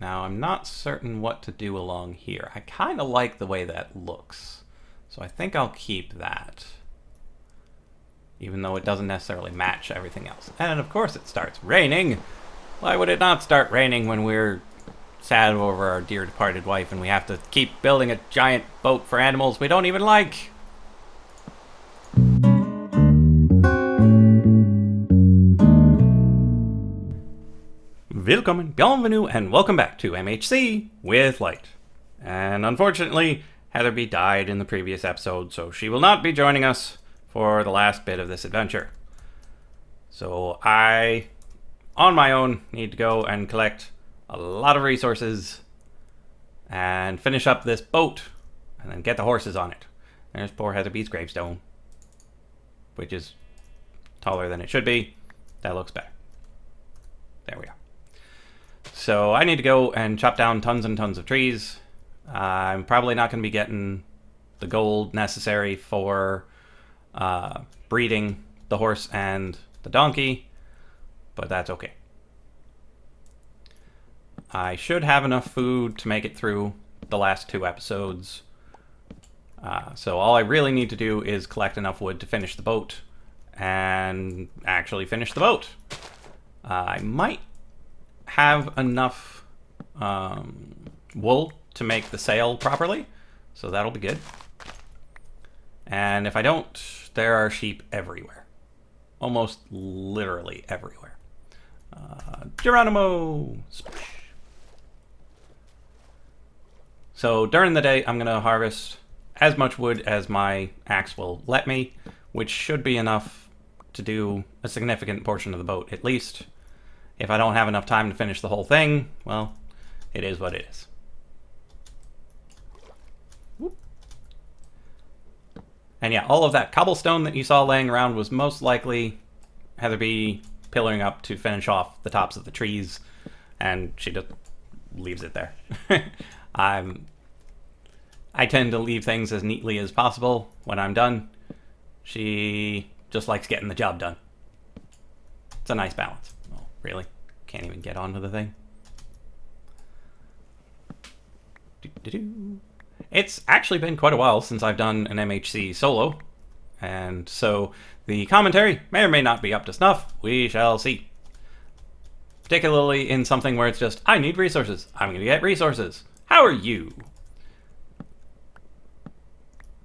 Now, I'm not certain what to do along here. I kind of like the way that looks. So I think I'll keep that. Even though it doesn't necessarily match everything else. And of course it starts raining. Why would it not start raining when we're sad over our dear departed wife and we have to keep building a giant boat for animals we don't even like? Willkommen, bienvenue, and welcome back to MHC with Light. And unfortunately, Heatherby died in the previous episode, so she will not be joining us for the last bit of this adventure. So I, on my own, need to go and collect a lot of resources and finish up this boat and then get the horses on it. There's poor Heatherby's gravestone, which is taller than it should be. That looks better. There we are. So I need to go and chop down tons and tons of trees. I'm probably not going to be getting the gold necessary for breeding the horse and the donkey, but that's okay. I should have enough food to make it through the last 2 episodes. So all I really need to do is collect enough wood to finish the boat and actually finish the boat. I might have enough wool to make the sail properly, so that'll be good. And if I don't, there are sheep everywhere. Almost literally everywhere. Geronimo! Splash. So during the day, I'm going to harvest as much wood as my axe will let me, which should be enough to do a significant portion of the boat, at least. If I don't have enough time to finish the whole thing, well, it is what it is. Whoop. And yeah, all of that cobblestone that you saw laying around was most likely Heatherby pillaring up to finish off the tops of the trees, and she just leaves it there. I tend to leave things as neatly as possible when I'm done. She just likes getting the job done. It's a nice balance. Oh, really? Can't even get onto the thing. It's actually been quite a while since I've done an MHC solo, and so the commentary may or may not be up to snuff. We shall see. Particularly in something where it's just, I need resources. I'm going to get resources. How are you?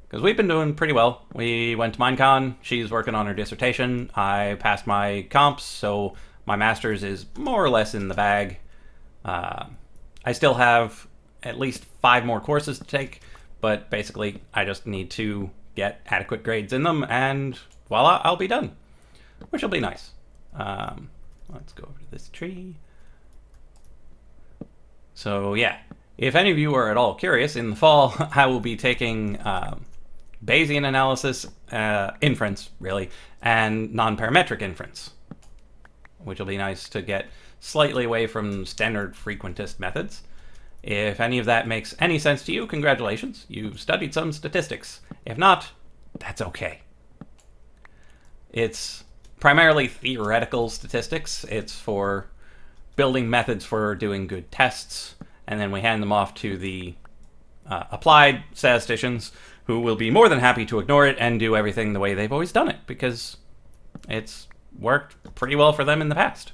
Because we've been doing pretty well. We went to Minecon. She's working on her dissertation. I passed my comps, so my master's is more or less in the bag. I still have at least 5 more courses to take, but basically I just need to get adequate grades in them, and voila, I'll be done, which will be nice. Let's go over to this tree. So yeah, if any of you are at all curious, in the fall I will be taking Bayesian analysis, inference, really, and non-parametric inference, which will be nice to get slightly away from standard frequentist methods. If any of that makes any sense to you, congratulations, you've studied some statistics. If not, that's okay. It's primarily theoretical statistics. It's for building methods for doing good tests, and then we hand them off to the applied statisticians, who will be more than happy to ignore it and do everything the way they've always done it, because it's worked pretty well for them in the past.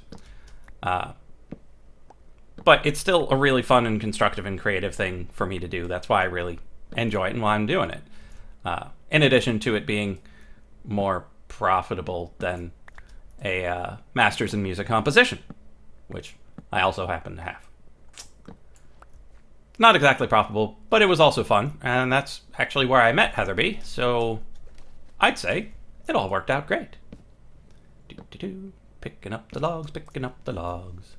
But it's still a really fun and constructive and creative thing for me to do. That's why I really enjoy it and why I'm doing it. In addition to it being more profitable than a master's in music composition, which I also happen to have. Not exactly profitable, but it was also fun, and that's actually where I met Heatherby, so I'd say it all worked out great. Picking up the logs, picking up the logs.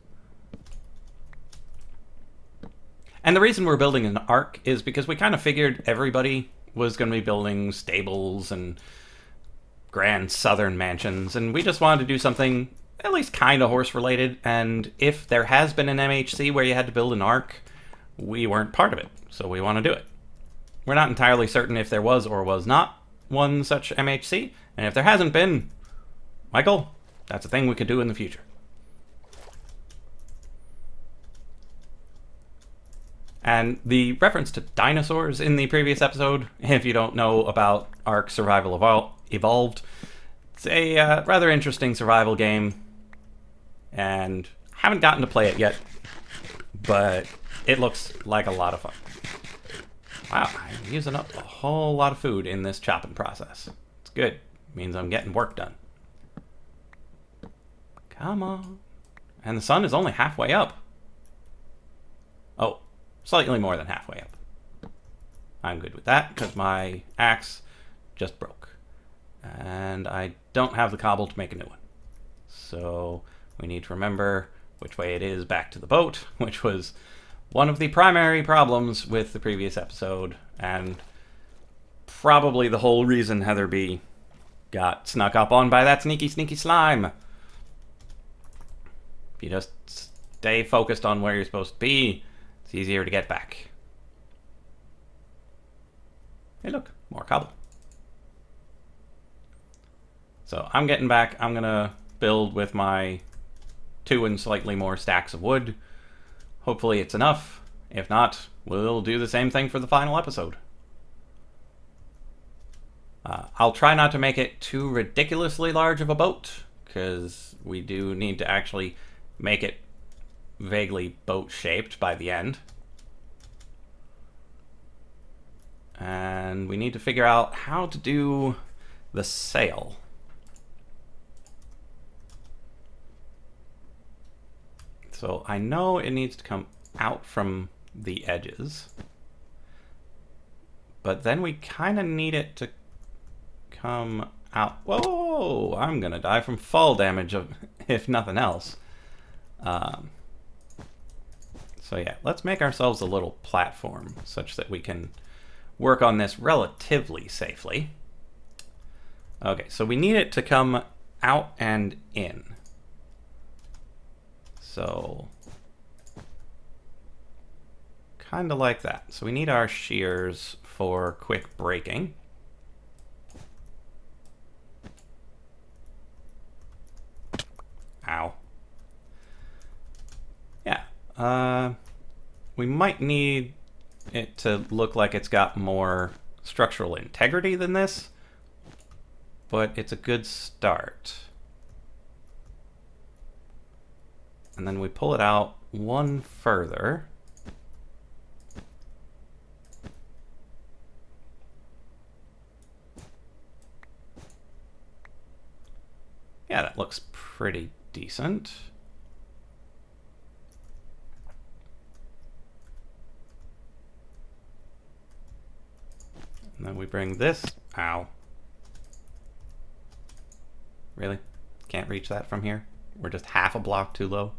And the reason we're building an ark is because we kind of figured everybody was going to be building stables and grand southern mansions, and we just wanted to do something at least kind of horse related, and if there has been an MHC where you had to build an ark, we weren't part of it, so we want to do it. We're not entirely certain if there was or was not one such MHC, and if there hasn't been, Michael, that's a thing we could do in the future. And the reference to dinosaurs in the previous episode, if you don't know about Ark Survival Evolved, it's a rather interesting survival game, and haven't gotten to play it yet, but it looks like a lot of fun. Wow, I'm using up a whole lot of food in this chopping process. It's good. It means I'm getting work done. Come on. And the sun is only halfway up. Oh, slightly more than halfway up. I'm good with that, because my axe just broke. And I don't have the cobble to make a new one. So we need to remember which way it is back to the boat, which was one of the primary problems with the previous episode, and probably the whole reason Heatherby got snuck up on by that sneaky slime. If you just stay focused on where you're supposed to be, it's easier to get back. Hey look, more cobble. So I'm getting back. I'm gonna build with my 2 and slightly more stacks of wood. Hopefully it's enough. If not, we'll do the same thing for the final episode. I'll try not to make it too ridiculously large of a boat, because we do need to actually make it vaguely boat-shaped by the end. And we need to figure out how to do the sail. So I know it needs to come out from the edges, but then we kind of need it to come out. Whoa, I'm gonna die from fall damage, if nothing else. So yeah, let's make ourselves a little platform such that we can work on this relatively safely. Okay, so we need it to come out and in. So, kind of like that. So we need our shears for quick breaking. Ow. Yeah. We might need it to look like it's got more structural integrity than this, but it's a good start. And then we pull it out one further. Yeah, that looks pretty decent. And then we bring this. Ow. Really? Can't reach that from here? We're just half a block too low.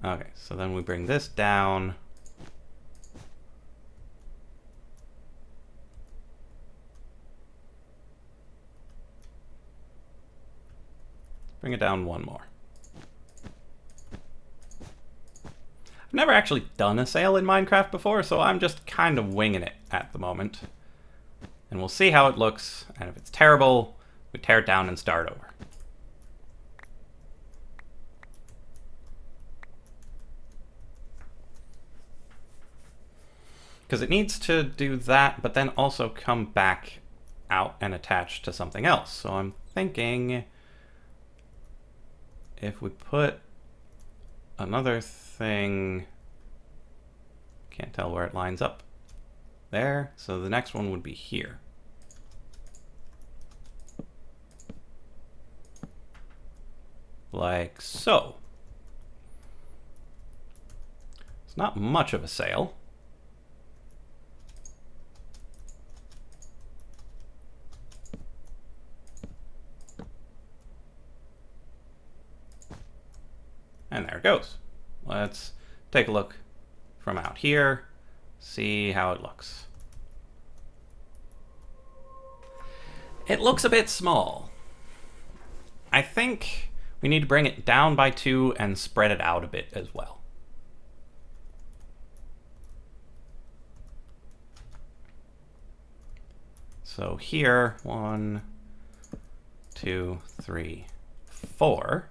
Okay, so then we bring this down. Bring it down one more. I've never actually done a sail in Minecraft before, so I'm just kind of winging it at the moment. And we'll see how it looks, and if it's terrible, we tear it down and start over. Because it needs to do that, but then also come back out and attach to something else. So I'm thinking if we put another thing, can't tell where it lines up, there, so the next one would be here. Like so. It's not much of a sail. And there it goes. Let's take a look from out here, see how it looks. It looks a bit small. I think we need to bring it down by 2 and spread it out a bit as well. So here, 1, 2, 3, 4.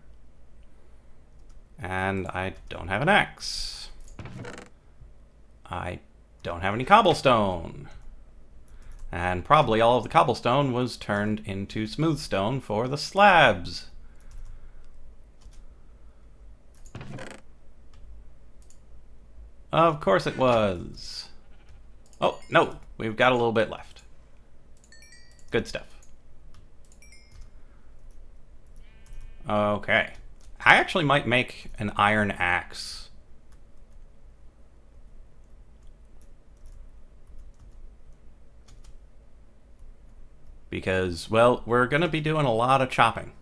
And I don't have an axe. I don't have any cobblestone. And probably all of the cobblestone was turned into smooth stone for the slabs. Of course it was. Oh, no, we've got a little bit left. Good stuff. Okay. I actually might make an iron axe. Because, well, we're going to be doing a lot of chopping.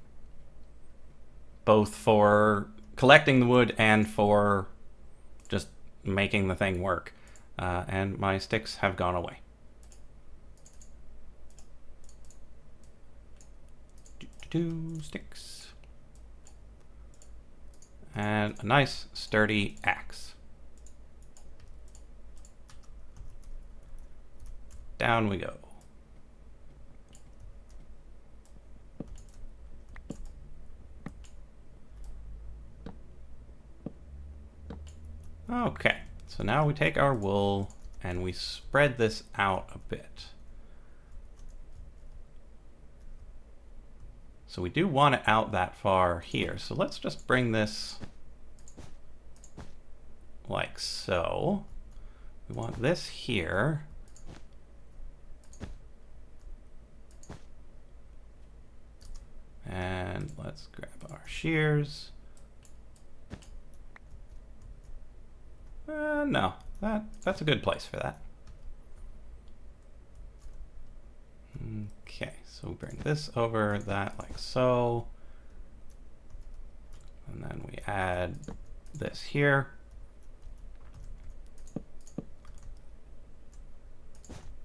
Both for collecting the wood and for just making the thing work. And my sticks have gone away. Sticks. And a nice sturdy axe. Down we go. Okay, so now we take our wool and we spread this out a bit. So we do want it out that far here. So let's just bring this like so. We want this here. And let's grab our shears. No, that's a good place for that. Okay, so we bring this over that like so. And then we add this here.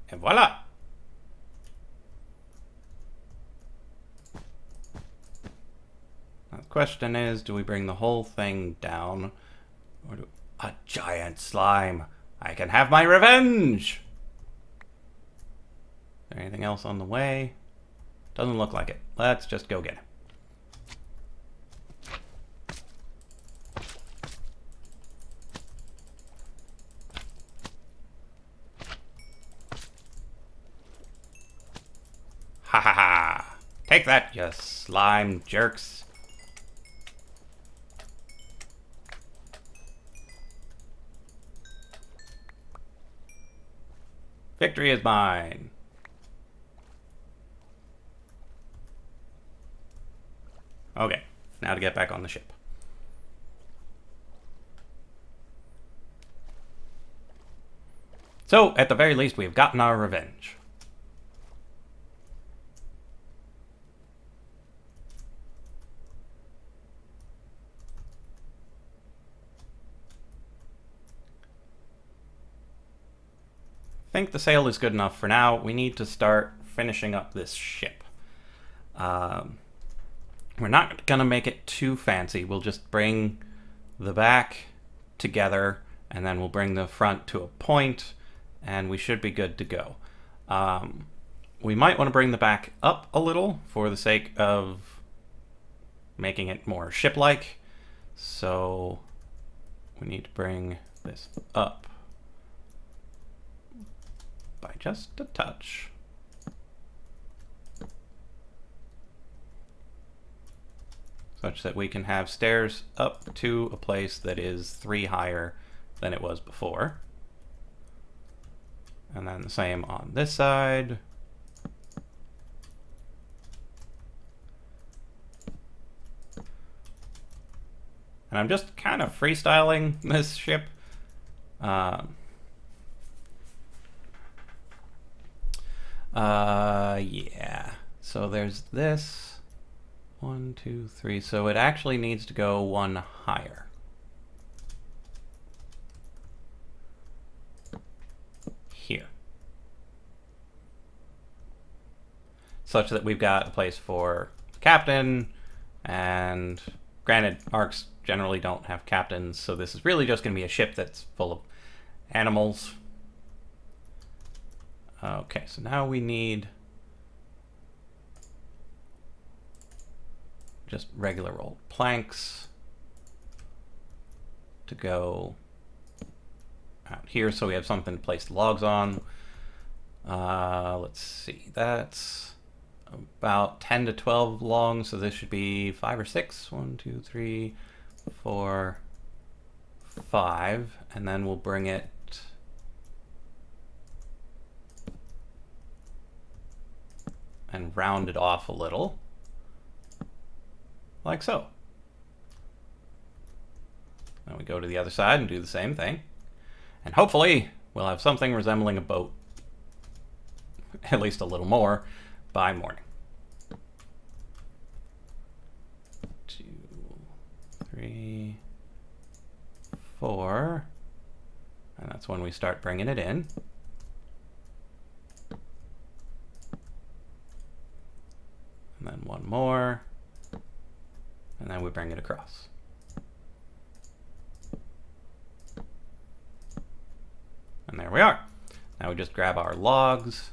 And voila! Now the question is, do we bring the whole thing down? Or do a giant slime! I can have my revenge! Is there anything else on the way? Doesn't look like it. Let's just go get him. Ha ha ha! Take that, you slime jerks! Victory is mine! Okay, now to get back on the ship. So, at the very least, we've gotten our revenge. I think the sail is good enough for now. We need to start finishing up this ship. We're not going to make it too fancy. We'll just bring the back together, and then we'll bring the front to a point, and we should be good to go. We might want to bring the back up a little for the sake of making it more ship-like. So we need to bring this up by just a touch. Such that we can have stairs up to a place that is 3 higher than it was before. And then the same on this side. And I'm just kind of freestyling this ship. Yeah. So there's this. 1, 2, 3. So it actually needs to go 1 higher. Here. Such that we've got a place for the captain, and granted, arcs generally don't have captains, so this is really just going to be a ship that's full of animals. Okay, so now we need just regular old planks to go out here so we have something to place the logs on. Let's see, that's about 10 to 12 long, so this should be 5 or 6. 1, 2, 3, 4, 5, and then we'll bring it and round it off a little, like so. Then we go to the other side and do the same thing. And hopefully we'll have something resembling a boat, at least a little more, by morning. 2, 3, 4, and that's when we start bringing it in. And then one more, and then we bring it across. And there we are. Now we just grab our logs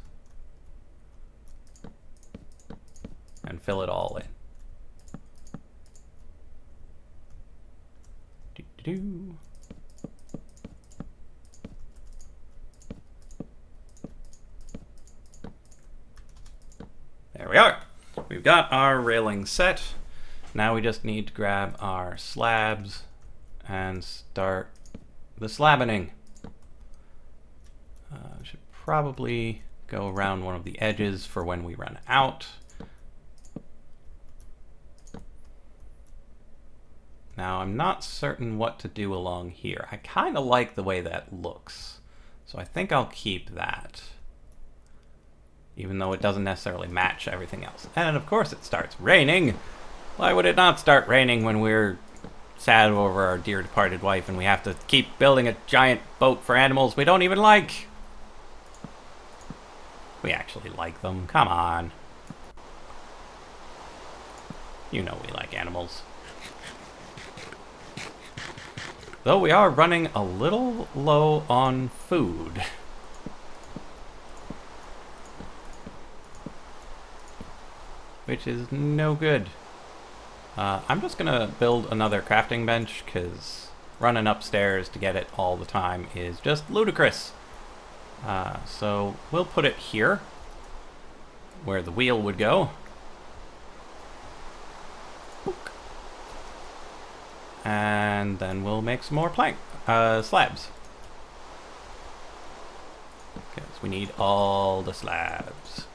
and fill it all in. Doo-doo-doo. There we are. We've got our railing set. Now we just need to grab our slabs and start the slabbing. Should probably go around one of the edges for when we run out. Now I'm not certain what to do along here. I kind of like the way that looks, so I think I'll keep that, even though it doesn't necessarily match everything else. And of course it starts raining. Why would it not start raining when we're sad over our dear departed wife and we have to keep building a giant boat for animals we don't even like? We actually like them. Come on. You know we like animals. Though we are running a little low on food. Which is no good. I'm just gonna build another crafting bench, because running upstairs to get it all the time is just ludicrous. So we'll put it here, where the wheel would go. And then we'll make some more slabs. Because we need all the slabs.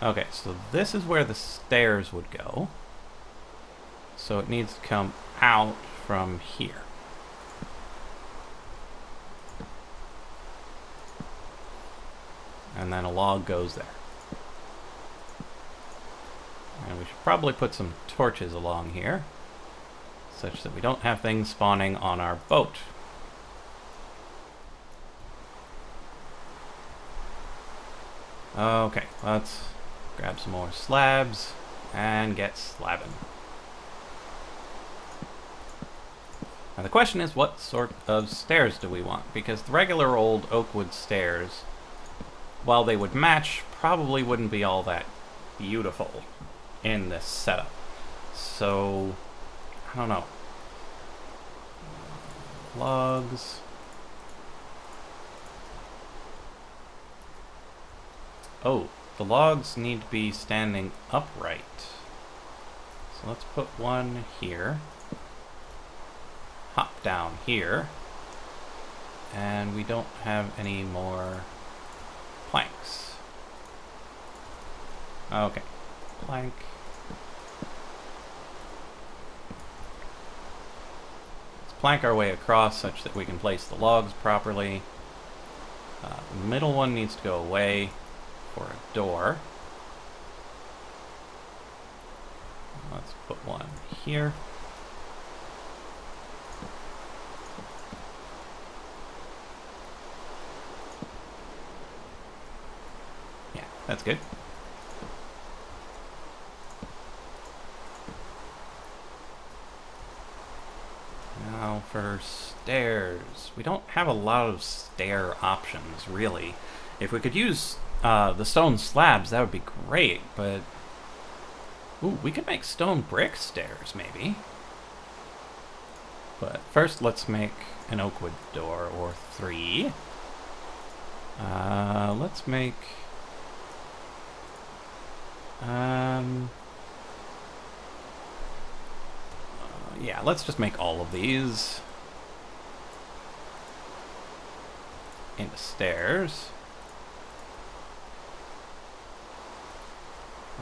Okay, so this is where the stairs would go. So it needs to come out from here. And then a log goes there. And we should probably put some torches along here, such that we don't have things spawning on our boat. Okay, let's grab some more slabs and get slabbing. Now the question is, what sort of stairs do we want? Because the regular old oak wood stairs, while they would match, probably wouldn't be all that beautiful in this setup. So, I don't know. Logs. Oh, the logs need to be standing upright. So let's put one here. Hop down here. And we don't have any more planks. Okay, plank. Let's plank our way across such that we can place the logs properly. The middle one needs to go away for a door. Let's put one here. Yeah, that's good. Now for stairs. We don't have a lot of stair options, really. If we could use the stone slabs, that would be great, but... Ooh, we could make stone brick stairs, maybe. But first, let's make an oak wood door, or 3. Let's make... yeah, let's just make all of these into stairs.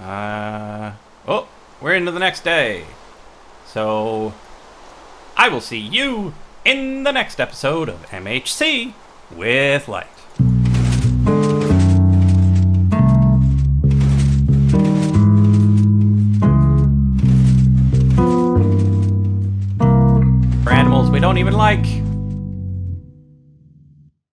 Oh, we're into the next day. So, I will see you in the next episode of MHC with Light. For animals we don't even like.